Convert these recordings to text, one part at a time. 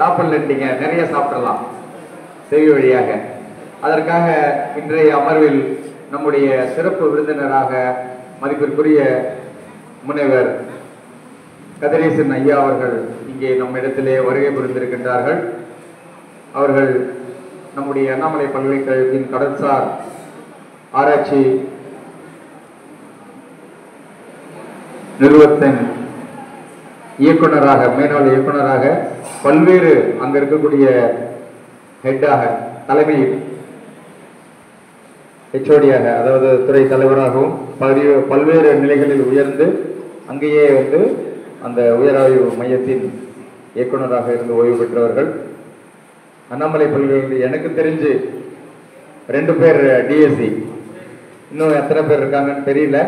சாப்பிடலட்டீங்க, நிறைய சாப்பிடலாம் செவி வழியாக. அதற்காக இன்றைய அமர்வில் நம்முடைய சிறப்பு விருந்தினராக மதிப்பிற்குரிய முனைவர் கதிரேசன் ஐயா அவர்கள் இங்கே நம்மிடத்திலே வருகை புரிந்திருக்கின்றார்கள். அவர்கள் நம்முடைய அண்ணாமலை பல்கலைக்கழகத்தின் கடல்சார் ஆராய்ச்சி நிறுவனத்தின் இயக்குனராக, மேலாளர் இயக்குனராக, பல்வேறு அங்க இருக்கக்கூடிய ஹெட்டாக, தலைமை ஹெச்ஓடியாக, அதாவது துறை தலைவராகவும் பல்வேறு நிலைகளில் உயர்ந்து அங்கேயே அந்த உயராய்வு மையத்தின் இயக்குனராக இருந்து ஓய்வு பெற்றவர்கள். அண்ணாமலை பல்கலைக்கழகத்தில் எனக்கு தெரிஞ்சு 2 பேர் டிஎஸ்சி, இன்னும் எத்தனை பேர் இருக்காங்கன்னு தெரியல.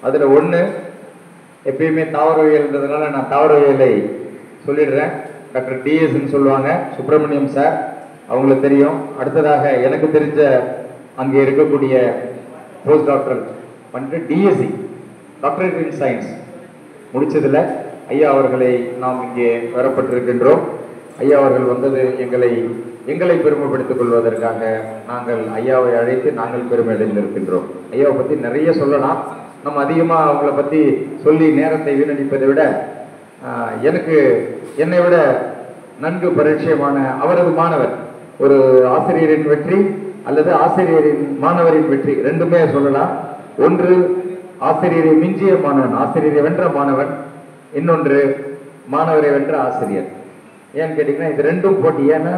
அதுல ஒன்று எப்பயுமே தாவரவியல்ன்றதுனால நான் தாவரவியலை சொல்லிடுறேன். டாக்டர் டிஎஸ்ன்னு சொல்லுவாங்க, சுப்பிரமணியம் சார், அவங்களுக்கு தெரியும். அடுத்ததாக எனக்கு தெரிஞ்ச அங்கே இருக்கக்கூடிய போஸ்ட் டாக்டர் பண்ணிட்டு டிஎஸ்சி, டாக்டரேட் இன் சயின்ஸ் முடிச்சதில் ஐயா அவர்களை நாம் இங்கே வரப்பட்டிருக்கின்றோம். ஐயா அவர்கள் வந்தது எங்களை பெருமைப்படுத்திக் கொள்வதற்காக நாங்கள் ஐயாவை அழைத்து நாங்கள் பெருமை அடைந்திருக்கின்றோம். ஐயாவை பற்றி நிறைய சொல்லலாம். நம்ம அதிகமாக அவங்கள பற்றி சொல்லி நேரத்தை வீணடிப்பதை விட என்னை விட நன்கு பரிச்சயமான அவரது மாணவர், ஒரு ஆசிரியரின் வெற்றி அல்லது ஆசிரியரின் மாணவரின் வெற்றி ரெண்டுமே சொல்லலாம். ஒன்று ஆசிரியரை மிஞ்சிய மாணவன், ஆசிரியரை வென்ற மாணவன். இன்னொன்று மாணவரை வென்ற ஆசிரியர். ஏன்னு கேட்டீங்கன்னா இது ரெண்டும் போட்டி. ஏன்னா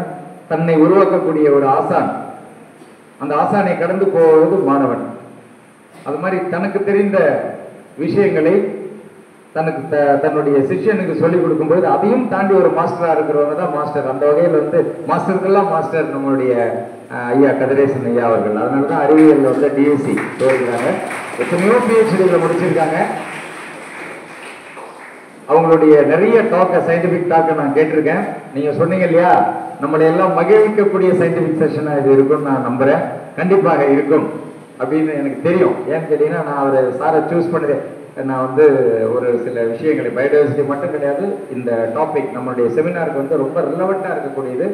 தன்னை உருவாக்கக்கூடிய ஒரு ஆசான், அந்த ஆசானை கடந்து போவது மாணவன். அது மாதிரி தனக்கு தெரிந்த விஷயங்களை தன்னுடைய சிஷ்யனுக்கு சொல்லிக் கொடுக்கும்போது அதையும் தாண்டி ஒரு மாஸ்டரா இருக்கிறவங்க தான் மாஸ்டர். அந்த வகையில் மாஸ்டருக்கெல்லாம் மாஸ்டர் நம்மளுடைய ஐயா கதிரேசன் ஐயா அவர்கள். அதனாலதான் அறிவியல் டிஎஸ்சி போயிருக்காங்க, எத்தனையோ பிஹெச்டிகளை முடிச்சிருக்காங்க. அவங்களுடைய நிறைய டாக்க, சயின்டிபிக் டாக்க நான் கேட்டிருக்கேன். நீங்க சொன்னீங்க இல்லையா, நம்மளை எல்லாம் மகிழ்விக்கக்கூடிய சயின்டிபிக் செஷனா இது இருக்கும்னு நான் நம்புறேன். கண்டிப்பாக இருக்கும் அப்படின்னு எனக்கு தெரியும். ஏன்னு கேட்டீங்கன்னா நான் அவரை சாரை சூஸ் பண்ணுறேன். நான் ஒரு சில விஷயங்களை, பயோடைவர்சிட்டி மட்டும் கிடையாது, இந்த டாபிக் நம்மளுடைய செமினாருக்கு ரொம்ப ரிலவெண்ட்டாக இருக்கக்கூடியது,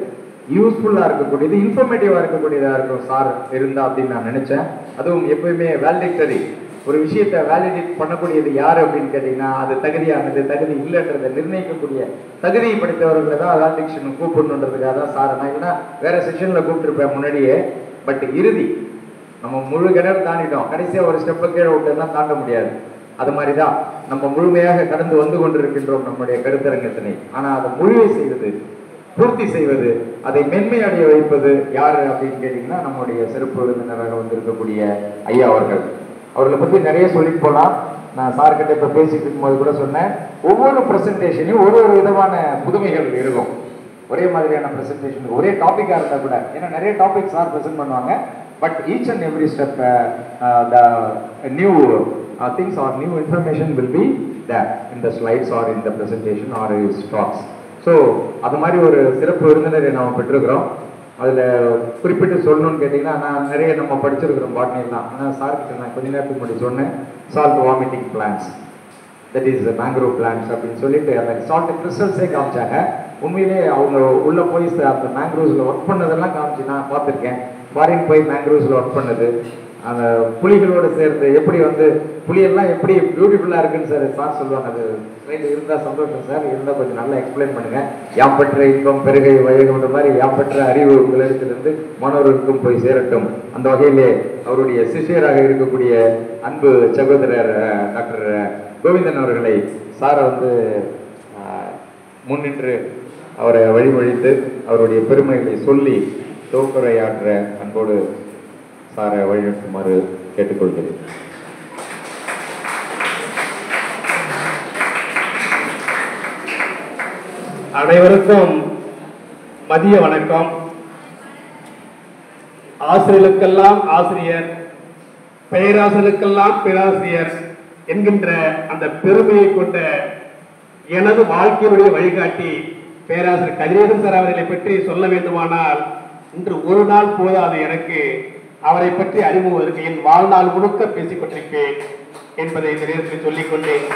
யூஸ்ஃபுல்லாக இருக்கக்கூடியது, இன்ஃபர்மேட்டிவாக இருக்கக்கூடியதாக இருக்கும் சார் இருந்தா அப்படின்னு நான் நினைச்சேன். அதுவும் எப்பயுமே வேலிடேட்டரி, ஒரு விஷயத்தை வேலிடேட் பண்ணக்கூடியது யார் அப்படின்னு கேட்டீங்கன்னா அது தகுதியானது, தகுதி இல்லைன்றதை நிர்ணயிக்கக்கூடிய தகுதியை படித்தவர்களை தான் வேலிடேஷன் கூப்பிடணுன்றதுக்காக தான் சார். நான் இல்லைன்னா வேற செஷன்ல கூப்பிட்டுருப்பேன் முன்னாடியே. பட் இறுதி நம்ம முழு கிணறு தாண்டிட்டோம், கடைசியாக ஒரு ஸ்டெப்பை கீழே விட்டுனா தாண்ட முடியாது. அது மாதிரி தான் நம்ம முழுமையாக கடந்து வந்து கொண்டிருக்கின்றோம் நம்முடைய கருத்தரங்கத்தினை. ஆனால் அதை முழுமை செய்வது, பூர்த்தி செய்வது, அதை மென்மை அடைய வைப்பது யாரு அப்படின்னு கேட்டீங்கன்னா நம்முடைய சிறப்பு விருந்தினராக வந்திருக்கக்கூடிய ஐயா அவர்கள். அவர்களை பற்றி நிறைய சொல்லிட்டு போகலாம். நான் சார்கிட்ட இப்போ பேசிட்டு இருக்கும்போது கூட சொன்னேன், ஒவ்வொரு ப்ரெசன்டேஷனையும் ஒரு விதமான புதுமைகள் இருக்கும். ஒரே மாதிரியான ப்ரெசன்டேஷன், ஒரே டாப்பிக்காக இருந்தால் கூட, ஏன்னா நிறைய டாபிக் சார் ப்ரெசென்ட் பண்ணுவாங்க. But each and every step the new things or new information will be there in the slides or in the presentation or his talks. So அது மாதிரி ஒரு சிறப்பு விருந்தினரை நாம் பெற்றிருக்கிறோம். அதில் குறிப்பிட்டு சொல்லணும்னு கேட்டிங்கன்னா, நான் நிறைய நம்ம படிச்சிருக்கிறோம் பாட்னிலாம். ஆனால் சார்கிட்ட நான் கொஞ்ச நேரத்துக்கு முன்னாடி சொன்னேன், salt vomiting plants, that is mangrove plants அப்படின்னு சொல்லிட்டு அந்த சால்ட் கிறிஸ்டல்ஸே காமிச்சாங்க. உண்மையிலே அவங்க உள்ள போய் அந்த மேங்க்ரோவ்ஸில் ஒர்க் பண்ணதெல்லாம் காமிச்சு நான் பார்த்துருக்கேன். ஃபாரின் போய் மேங்க்ரோவ்ஸில் ஒர்க் பண்ணது, அந்த புலிகளோடு சேர்ந்து எப்படி புலியெல்லாம் எப்படி பியூட்டிஃபுல்லாக இருக்குன்னு சார் சொல்லுவாங்க. அது ஸ்லைடில் இருந்தால் சந்தோஷம் சார், இருந்தால் கொஞ்சம் நல்லா எக்ஸ்பிளைன் பண்ணுங்கள். யாம்பற்ற இன்பம் பெருகை வைகம்ன்ற மாதிரி யாம்பற்ற அறிவு உங்களிடத்திலிருந்து மாணவர்களுக்கும் போய் சேரட்டும். அந்த வகையிலே அவருடைய சிஷியராக இருக்கக்கூடிய அன்பு சகோதரர் டாக்டர் கோவிந்தன் அவர்களை சாரை முன்னின்று அவரை வழிமொழித்து அவருடைய பெருமைகளை சொல்லி தோக்குரையாற்ற அன்போடு சாரை வழிநடத்துமாறு கேட்டுக்கொள்கிறேன். அனைவருக்கும் மதிய வணக்கம். ஆசிரியர்களுக்கெல்லாம் ஆசிரியர், பேராசிரியருக்கெல்லாம் பேராசிரியர் என்கின்ற அந்த பெருமையை கொண்ட எனது வாழ்க்கையுடைய வழிகாட்டி பேராசிரியர் கதிரேசன் சார் அவர்களை பற்றி சொல்ல வேண்டுமானால் இன்று ஒரு நாள் போதாது. எனக்கு அவரை பற்றி அறிமுகம் என் வாழ்நாள் முழுக்க பேசிக் கொண்டிருப்பேன் என்பதை இந்த நேரத்தில் சொல்லிக் கொண்டேன்.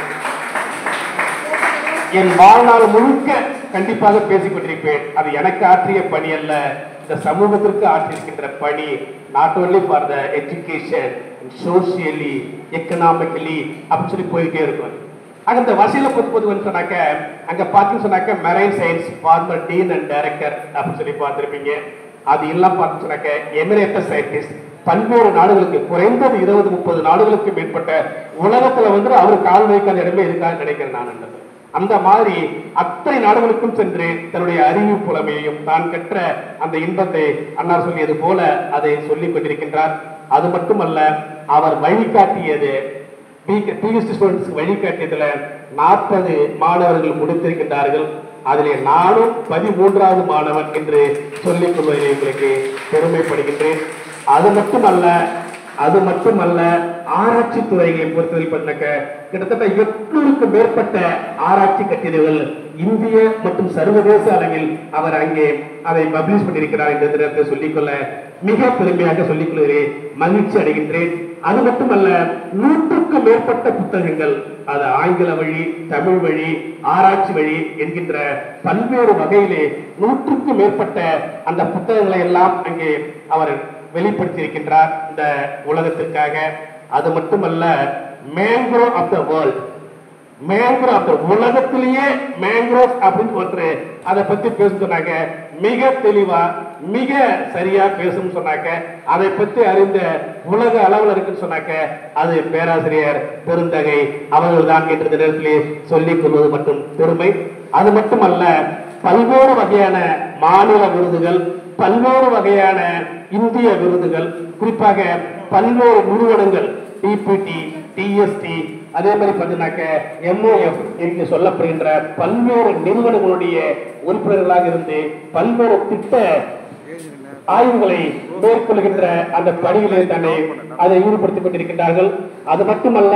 என் வாழ்நாள் முழுக்க கண்டிப்பாக பேசிக் கொண்டிருப்பேன். அது எனக்கு ஆற்றிய பணி அல்ல, இந்த சமூகத்திற்கு ஆற்றியிருக்கின்ற பணி. Not only for the education, socially, economically அப்படின்னு சொல்லி போயிட்டே இருக்கும். அங்க இந்த வசதியில பொதுன்னு சொன்னாக்க அங்க பார்த்தீங்கன்னு சொன்னாக்க marine science former dean and director அப்படின்னு சொல்லி பார்த்துருப்பீங்க. அது எல்லாம் பார்த்து சொன்னாக்க எமிரேட்டஸ் சயின்டிஸ்ட் பல்வேறு நாடுகளுக்கு, குறைந்தது 20-30 நாடுகளுக்கு மேற்பட்ட உலகத்துல அவர் கால் வைக்காத இடமே இருக்காது நினைக்கிறேன் நான். அந்த மாதிரி அத்தனை நாடுகளுக்கும் சென்று தன்னுடைய அறிவு புலமையையும் தான் கற்ற அந்த இன்பத்தை அன்னார் சொல்லியது போல அதை சொல்லிக் கொண்டிருக்கின்றார். அது மட்டுமல்ல, அவர் வழிகாட்டியது பிஹெச்டி ஸ்டூடெண்ட்ஸ்க்கு வழிகாட்டியதுல 40 மாணவர்கள் முடித்திருக்கின்றார்கள். அதிலே நானும் 13வது மாணவன் என்று சொல்லிக் கொள்வதில் உங்களுக்கு பெருமைப்படுகின்றேன். அது மட்டுமல்ல ஆராய்ச்சி துறைகளை பொறுத்தவரை பண்ணக்க கிட்டத்தட்ட 800க்கும் மேற்பட்ட ஆராய்ச்சி கட்டுரைகள் இந்திய மற்றும் சர்வதேச அளவில் அவர் அங்கே அதை பப்ளிஷ் பண்ணியிருக்கிறார் என்ற சொல்லிக்கொள்ள மிக பெருமையாக சொல்லிக் கொள்கிறேன், மகிழ்ச்சி அடைகின்றேன். அது மட்டுமல்ல, 100க்கும் மேற்பட்ட புத்தகங்கள், அது ஆங்கில வழி, தமிழ் வழி, ஆராய்ச்சி வழி என்கின்ற பல்வேறு வகையிலே 100க்கும் மேற்பட்ட அந்த புத்தகங்களை எல்லாம் அங்கே அவர் வெளிப்படுத்தி இருக்கின்றார் இந்த உலகத்திற்காக. அது மட்டுமல்ல, mangrove of the world, mangrove of the உலகத்திலேயே மேங்க்ரோவ் அப்படின்னு ஒன்று அதை பத்தி பேச சொன்னாங்க. மிக தெளிவா மிக சரியா பேசும் சொன்னாக்க, அதை பற்றி அறிந்த உலக அளவில் இருக்குன்னு சொன்னாக்க அது பேராசிரியர் பெருந்தகை அவர்கள் தான் என்ற நேரத்திலே சொல்லிக் கொள்வது மட்டும் பெருமை. அது மட்டுமல்ல, பல்வேறு வகையான மாநில விருதுகள், பல்வேறு வகையான இந்திய விருதுகள், குறிப்பாக பல்வேறு நிறுவனங்கள் டிபிடி, டிஎஸ்டி, அதே மாதிரி பார்த்தீங்கன்னாக்க MOF என்று சொல்லப்படுகின்ற பல்வேறு நிறுவனங்களுடைய உறுப்பினர்களாக இருந்து பல்வேறு திட்ட ஆய்வுகளை மேற்கொள்கின்ற அந்த பணிகளை தன்னை அதை ஈடுபடுத்திக் கொண்டிருக்கின்றார்கள். அது மட்டுமல்ல,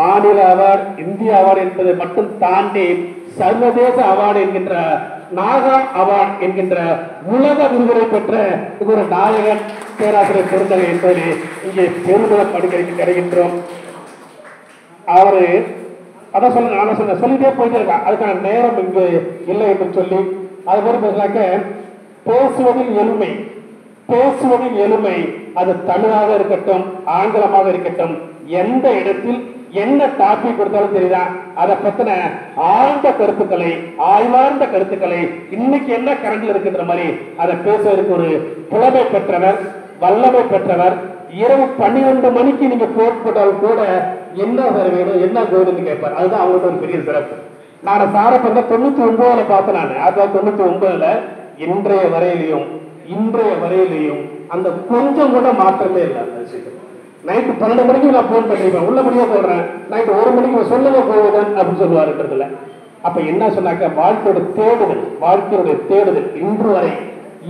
மாநில அவார்டு, இந்திய அவார்டு என்பதை மட்டும் தாண்டி சர்வதேச அவார்டு என்கின்ற நாகா அவார்டு என்கின்ற உலக விருதுகளை பெற்ற ஒரு நாயகன் பேராசிரியர் பெருந்தகை என்பதை இங்கே பெருமிதம் கிடைக்கின்றோம். அவரு அதான் சொல்லிட்டே போயிட்டே இருக்கான், அதுக்கான நேரம் இங்கு இல்லை என்று சொல்லி அது மாதிரி பேசினாக்க பேசுவதில் எளிமை, அது தமிழாக இருக்கட்டும், ஆங்கிலமாக இருக்கட்டும், எந்த இடத்தில் என்ன டாபிக் கொடுத்தாலும் தெரியுதா, அதை பத்தின ஆழ்ந்த கருத்துக்களை, ஆய்வார்ந்த கருத்துக்களை, இன்னைக்கு என்ன கரண்ட்ல இருக்குன்ற மாதிரி அதை பேசுவதற்கு ஒரு புலமை பெற்றவர், வல்லமை பெற்றவர். இரவு 12 மணிக்கு நீங்க போட்டாலும் கூட என்ன வேணும், என்ன வேணும்னு கேட்பார். அதுதான் அவங்களுக்கு ஒரு பெரிய சிறப்பு. நான் சாரை பண்ண 99ல பார்த்தேன். நான் 1999ல இன்றைய வரையிலையும் அந்த கொஞ்சம் கூட மாற்றமே இல்லை. நைட்டு 12 மணிக்கு நான் போன் பண்ணிருப்பேன், உள்ளபடியா சொல்றேன், நைட்டு 1 மணிக்கு சொல்லவே போவதன் அப்படின்னு சொல்லுவாருன்றதுல. அப்ப என்ன சொன்னாக்க, வாழ்க்கையுடைய தேடுதல்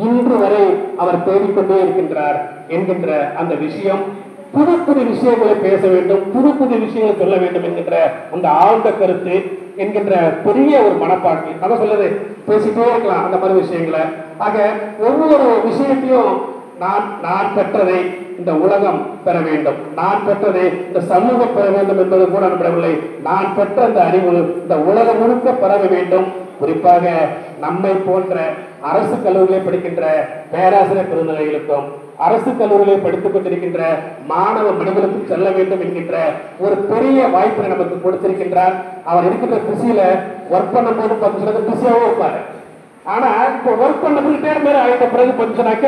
இன்று வரை அவர் தேடிக்கொண்டே இருக்கின்றார் என்கின்ற அந்த விஷயம். புது விஷயங்களை பேச வேண்டும், புது விஷயங்களை சொல்ல வேண்டும் என்கின்ற அந்த ஆழ்ந்த கருத்து என்கின்ற பெரிய ஒரு மனப்பான்மை. அதான் சொல்லுது, பேசிட்டே இருக்கலாம் அந்த மாதிரி விஷயங்களை. ஆக ஒவ்வொரு விஷயத்தையும் நான் பெற்றதை இந்த உலகம் பெற வேண்டும், நான் பெற்றதை இந்த சமூகம் பெற வேண்டும் என்பது கூட நம்பவில்லை. நான் பெற்ற அந்த அறிவு இந்த உலகம் முழுக்க பெற வேண்டும். குறிப்பாக நம்மை போன்ற அரசு கல்லூரிகளை படிக்கின்ற பேராசிரியர் பெருந்தகைகளுக்கும், அரசு கல்லூரிகளை படித்துக் கொண்டிருக்கின்ற மாணவ மனிதர்களுக்கும் செல்ல வேண்டும் என்கின்ற ஒரு பெரிய வாய்ப்பை நமக்கு கொடுத்திருக்கின்றார். அவர் இருக்கின்ற பிஸியில ஒர்க் பண்ணும் போது 10 பிஸியாகவும் இருப்பாரு. ஆனா இப்போ ஒர்க் பண்ண ஆயிட்ட பிறகு சொன்னாக்க,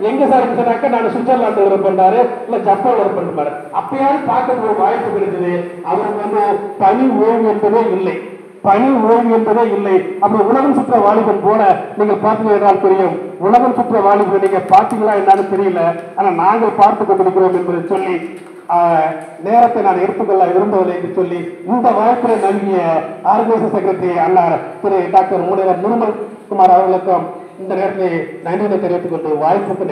எங்க சார் சொன்னாக்க, நான் சுவிட்சர்லாந்து ஒர்க் பண்றாரு, இல்ல ஜப்பான் ஒர்க் பண்றாரு. அப்பயாவது பார்க்க ஒரு வாய்ப்பு கிடைச்சது. அவருக்கு பணி ஓய்வு என்பதே இல்லை. அப்படி உலகம் சுற்ற வாலிபன் போல நீங்க பார்த்தீங்கன்னா தெரியும். உலகம் சுற்ற வாலிபன் நீங்க பார்த்தீங்களா என்னன்னு தெரியல, ஆனா நாங்கள் பார்த்து கொண்டிருக்கிறோம் என்பதை சொல்லி நேரத்தை நான் எடுத்துக்கொள்ள விரும்பவில்லை என்று சொல்லி இந்த வாய்ப்பை நல்கிய ஆர்கனைசேஷன் செக்ரட்டரி அண்ணார் திரு டாக்டர் முனைவர் நிர்மல் குமார் அவர்களுக்கும் இந்த நேரத்தில் நன்றியை தெரிவித்துக் கொண்டு வாய்ப்புக்கு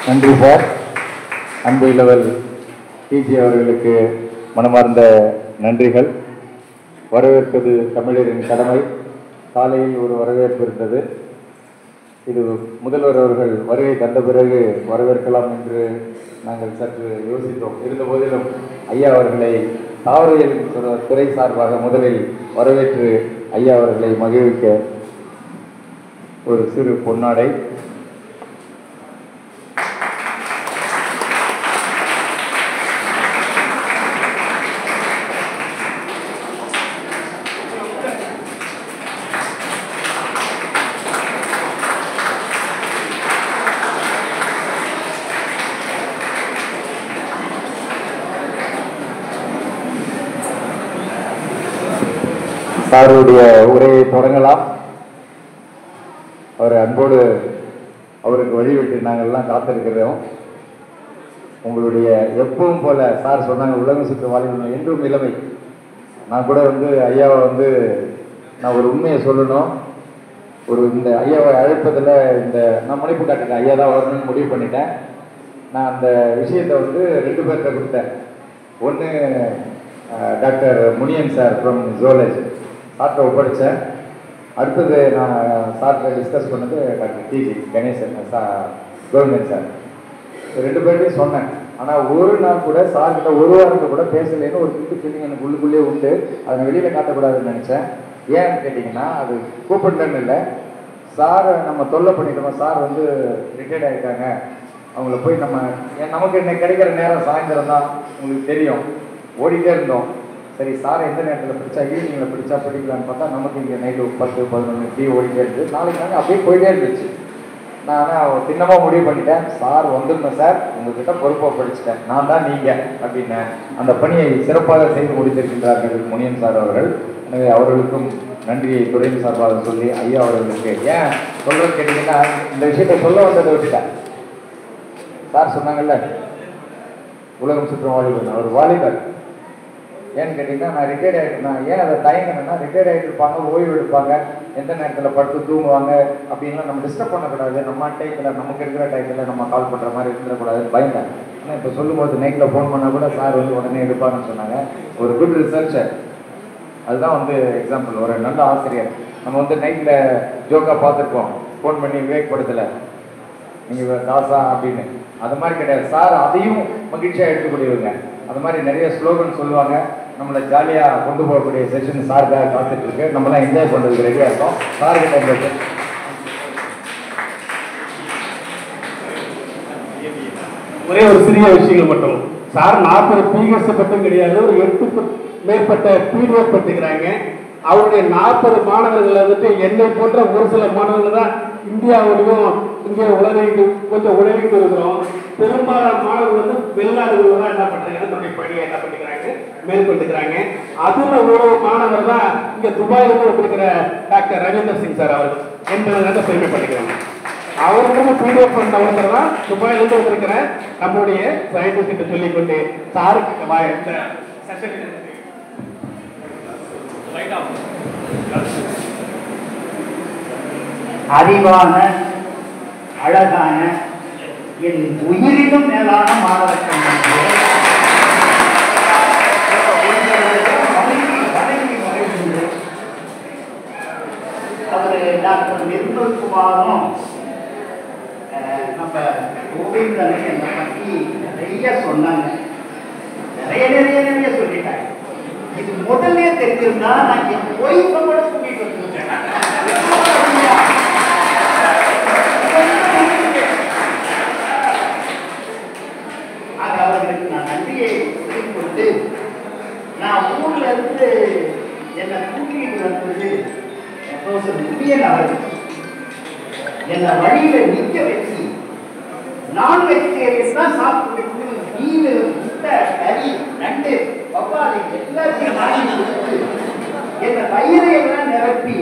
நன்றி சார். அன்பு இளவல் டிஜி அவர்களுக்கு மனமார்ந்த நன்றிகள். வரவேற்பது தமிழரின் கடமை. காலையில் ஒரு வரவேற்பு இருந்தது. இது முதல்வர் அவர்கள் வருகை தந்த பிறகு வரவேற்கலாம் என்று நாங்கள் சற்று யோசித்தோம். இருந்த போதிலும் ஐயா அவர்களை தாவரவியல் துறை சார்பாக முதலில் வரவேற்று ஐயா அவர்களை மகிழ்விக்க ஒரு சிறு பொன்னாடை. சாருடைய உரையை தொடங்கலாம். அவர் அன்போடு அவருக்கு வழிவிட்டு நாங்கள்லாம் காத்திருக்கிறோம். உங்களுடைய எப்பவும் போல சார் சொன்னாங்க, உலகம் சுற்று வாழ்க்கை என்றும் இளமை. நான் கூட ஐயாவை நான் ஒரு உண்மையை சொல்லணும். இந்த ஐயாவை அழைப்பதில் நான் முனைப்பு காட்டிட்டேன். ஐயா தான் வரணும்னு முடிவு பண்ணிட்டேன். நான் அந்த விஷயத்தை 2 பேர்கிட்ட கொடுத்தேன். ஒன்று doctor Muniyan sir from zoology சார்ட்ட ஒப்படைச்சேன். அடுத்தது நான் சார்ட்ட டிஸ்கஸ் பண்ணது டாக்டர் டிஜி கணேசன் கவர்மெண்ட் சார். 2 பேர்ட்டையும் சொன்னேன். ஆனால் ஒரு நாள் கூட சார்கிட்ட ஒரு வாரத்தை கூட பேசலேன்னு ஒரு கிட்டு ஃபீலிங் எனக்கு உள்ளுக்குள்ளேயே உண்டு. அதை வெளியில் காட்டக்கூடாதுன்னு நினச்சேன். ஏன்னு கேட்டிங்கன்னா, அது கூப்பிடலன்னு இல்லை, சாரை நம்ம தொல்லை பண்ணிட்டோம். சார் ரிட்டையர்ட் ஆகிட்டாங்க, அவங்கள போய் நமக்கு இன்னைக்கு கிடைக்கிற நேரம் சாயந்தரம் தான், உங்களுக்கு தெரியும். ஓடிட்டே இருந்தோம். சரி, சாரை எந்த நேரத்தில் பிடிச்சா ஈவினிங்கில் பிடிச்சா பிடிக்கலான்னு பார்த்தா நமக்கு இங்கே நைட்டு 10-11 டீ ஓடிட்டே இருக்குது. நாளைக்கு நாங்கள் அப்படியே போயிட்டே இருந்துச்சு. நான் ஆனால் திண்ணமாக முடிவு பண்ணிட்டேன், சார் வந்துருந்தேன் சார், உங்ககிட்ட பொறுப்பாக படிச்சுட்டேன், நான் தான் நீங்கள் அப்படின்னேன். அந்த பணியை சிறப்பாக செய்து முடித்திருக்கின்றார்கள் முனியன் சார் அவர்கள். எனவே அவர்களுக்கும் நன்றியை துறையின் சார்பாக சொல்லி ஐயா அவர்களுக்கு ஏன் சொல்கிறேன்னு கேட்டிங்கன்னா, இந்த விஷயத்தை சொல்ல வந்ததை விட்டுட்டேன். சார் சொன்னாங்கல்ல, உலகம் சுற்றும் வாலிபர், அவர் வாலிபர். ஏன்னு கேட்டிங்கன்னா, நான் ரிட்டையர்ட் ஆகிட்டு, நான் ஏன் அதை தயங்கினேன்னா, ரிட்டையர்ட் ஆகிட்டு இருப்பாங்க, ஓய்வு எடுப்பாங்க, எந்த நேரத்தில் படுத்து தூங்குவாங்க அப்படின்லாம் நம்ம டிஸ்டர்ப் பண்ணக்கூடாது. நம்ம டைத்தில் நமக்கு இருக்கிற டைத்தில் நம்ம கால் பண்ணுற மாதிரி இருந்துடக்கூடாதுன்னு பயந்தேன். ஆனால் இப்போ சொல்லும்போது நைட்டில் ஃபோன் பண்ணால் கூட சார் உடனே எடுப்பாங்கன்னு சொன்னாங்க. ஒரு குட் ரிசர்ச்சர், அதுதான் எக்ஸாம்பிள். ஒரு நல்ல ஆசிரியர். நம்ம நைட்டில் ஜோக்காக பார்த்துருக்கோம், ஃபோன் பண்ணி விவேகப்படுத்தலை நீங்கள் காசா அப்படின்னு. அது மாதிரி கிடையாது. சார் அதையும் மகிழ்ச்சியாக எடுத்துக்கூடியவங்க. அது மாதிரி நிறைய ஸ்லோகன் சொல்லுவாங்க. நம்மளை ஜாலியாக கொண்டு போகக்கூடிய செஷன் சாருக்காக காத்துட்டு இருக்கு. நம்மளாம் என்ஜாய் பண்ணுறதுக்கு ரெடியாக இருக்கோம். சார்கிட்ட இருந்தது ஒரே ஒரு சிறிய விஷயங்கள் மட்டும். சார் 40 பிஎஸ் பட்டும் கிடையாது, ஒரு 8 மேற்பட்ட பிடிஎஃப் பட்டுக்கிறாங்க. அவருடைய 40 மாணவர்கள் என்னை போன்ற ஒரு சில மாணவர்கள் தான் இந்தியாவிலையும் இங்கே கொஞ்சம் உலகிட்டு இருக்கிறோம். பெரும்பாலான மாணவர்கள் வெளிநாடுகள் தான் என்ன பண்றாங்க, தன்னுடைய பணியை என்ன பண்ணிக்கிறாங்க, மேற்கொண்டுக்கிறாங்க. அதுல ஒரு மாணவர் தான் இங்க துபாயிலிருந்து இருக்கிற டாக்டர் ரவீந்தர் சிங் சார் அவர்கள் என்பதை பெருமை பண்ணிக்கிறாங்க. அவருக்கும் பிடிஎஃப் பண்ண ஒருத்தர் தான் துபாயிலிருந்து வந்திருக்கிற நம்மளுடைய சயின்டிஸ்ட் கிட்ட சொல்லிக்கொண்டு சாருக்கு அறிவான அழகான என் உயிரினும் மேலான மாணவர்கள் அவர் டாக்டர் நிர்மல் குமாரும் நம்ம கோவிந்தனை என்னை பற்றி நிறைய சொன்னாங்க. நிறைய சொல்லிட்டாங்க. இது முதல்ல தெரிஞ்சிருந்தா நான் என் ஒய்ஃபை கூட சொல்லிட்டு வந்திருக்கேன். அது அவர்களுக்கு நான் நன்றியை சொல்லிக்கொண்டு, நான் ஊர்ல இருந்து என்னை கூட்டிட்டு வந்தது ப்ரொஃபசர் முனியன் அவர்கள். என்னை வழியில நிற்க வச்சு நான் வெஜிடேரியன் தான் சாப்பிட்டு மீன், முட்டை, கறி, நண்டு, பப்பாளி எல்லாத்தையும் வாங்கி கொடுத்து என்னை வயிறை எல்லாம் நிரப்பி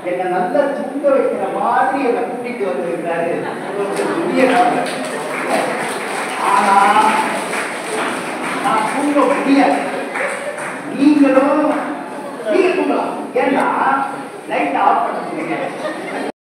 என்னை நல்லா தூங்க வைக்கிற மாதிரி என்னை கூட்டிட்டு வந்திருக்கிறாரு முனியன் அவர்கள். ஆனா நான் தூங்க முடியாது.